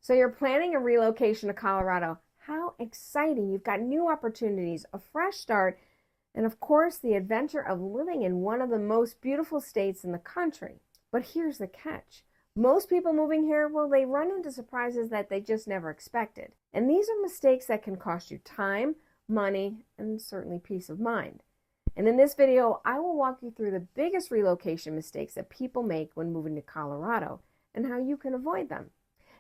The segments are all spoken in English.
So you're planning a relocation to Colorado. How exciting! You've got new opportunities, a fresh start, and of course, the adventure of living in one of the most beautiful states in the country. But here's the catch. Most people moving here, well, they run into surprises that they just never expected. And these are mistakes that can cost you time, money, and certainly peace of mind. And in this video, I will walk you through the biggest relocation mistakes that people make when moving to Colorado and how you can avoid them.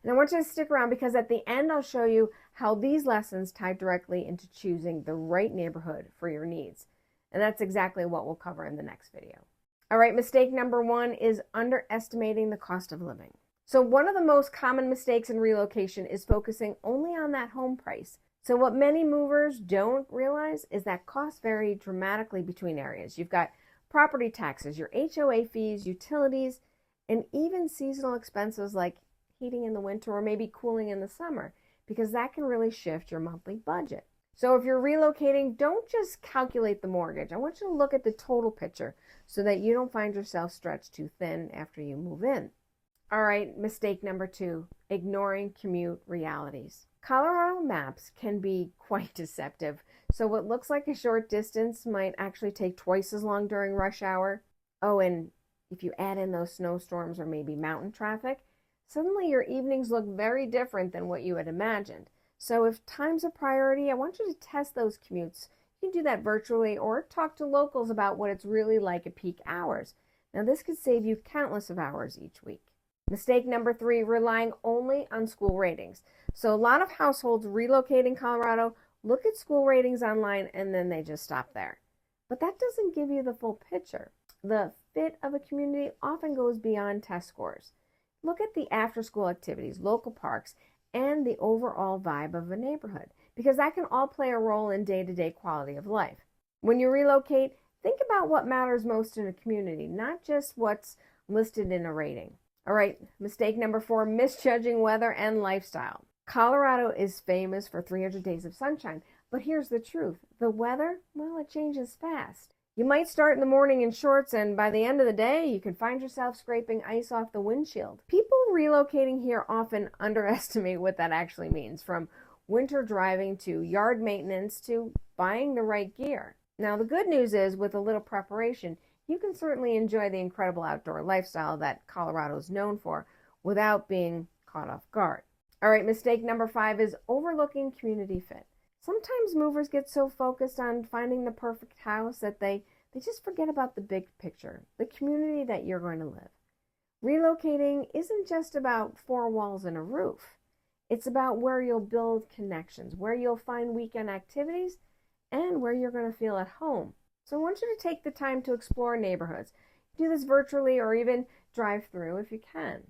And I want you to stick around because at the end, I'll show you how these lessons tie directly into choosing the right neighborhood for your needs. And that's exactly what we'll cover in the next video. All right, mistake number one is underestimating the cost of living. So one of the most common mistakes in relocation is focusing only on that home price. So what many movers don't realize is that costs vary dramatically between areas. You've got property taxes, your HOA fees, utilities, and even seasonal expenses like heating in the winter or maybe cooling in the summer, because that can really shift your monthly budget. So if you're relocating, don't just calculate the mortgage. I want you to look at the total picture so that you don't find yourself stretched too thin after you move in. All right, mistake number two, ignoring commute realities. Colorado maps can be quite deceptive. So what looks like a short distance might actually take twice as long during rush hour. Oh, and if you add in those snowstorms or maybe mountain traffic, suddenly your evenings look very different than what you had imagined. So if time's a priority, I want you to test those commutes. You can do that virtually or talk to locals about what it's really like at peak hours. Now this could save you countless of hours each week. Mistake number three, relying only on school ratings. So a lot of households relocating Colorado look at school ratings online and then they just stop there. But that doesn't give you the full picture. The fit of a community often goes beyond test scores. Look at the after-school activities, local parks, and the overall vibe of a neighborhood, because that can all play a role in day-to-day quality of life. When you relocate, think about what matters most in a community, not just what's listed in a rating. All right, mistake number four, misjudging weather and lifestyle. Colorado is famous for 300 days of sunshine, but here's the truth. The weather, well, it changes fast. You might start in the morning in shorts, and by the end of the day, you can find yourself scraping ice off the windshield. People relocating here often underestimate what that actually means, from winter driving to yard maintenance to buying the right gear. Now, the good news is, with a little preparation, you can certainly enjoy the incredible outdoor lifestyle that Colorado is known for without being caught off guard. All right, mistake number five is overlooking community fit. Sometimes movers get so focused on finding the perfect house that they just forget about the big picture, the community that you're going to live. Relocating isn't just about four walls and a roof. It's about where you'll build connections, where you'll find weekend activities, and where you're going to feel at home. So I want you to take the time to explore neighborhoods. Do this virtually or even drive through if you can.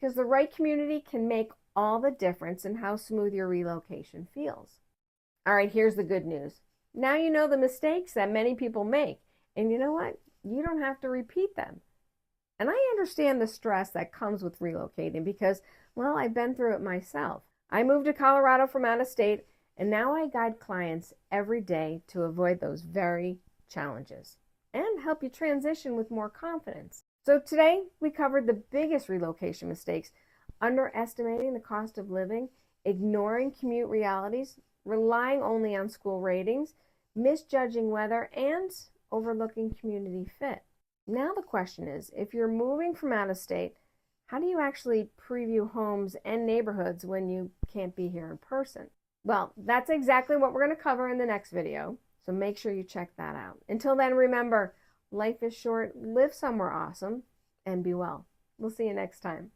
Because the right community can make all the difference in how smooth your relocation feels. All right, here's the good news. Now you know the mistakes that many people make. And you know what? You don't have to repeat them. And I understand the stress that comes with relocating because, well, I've been through it myself. I moved to Colorado from out of state, and now I guide clients every day to avoid those very challenges and help you transition with more confidence. So today we covered the biggest relocation mistakes: underestimating the cost of living, ignoring commute realities, relying only on school ratings, misjudging weather, and overlooking community fit. Now the question is, if you're moving from out of state, how do you actually preview homes and neighborhoods when you can't be here in person? Well, that's exactly what we're going to cover in the next video, so make sure you check that out. Until then, remember, life is short, live somewhere awesome, and be well. We'll see you next time.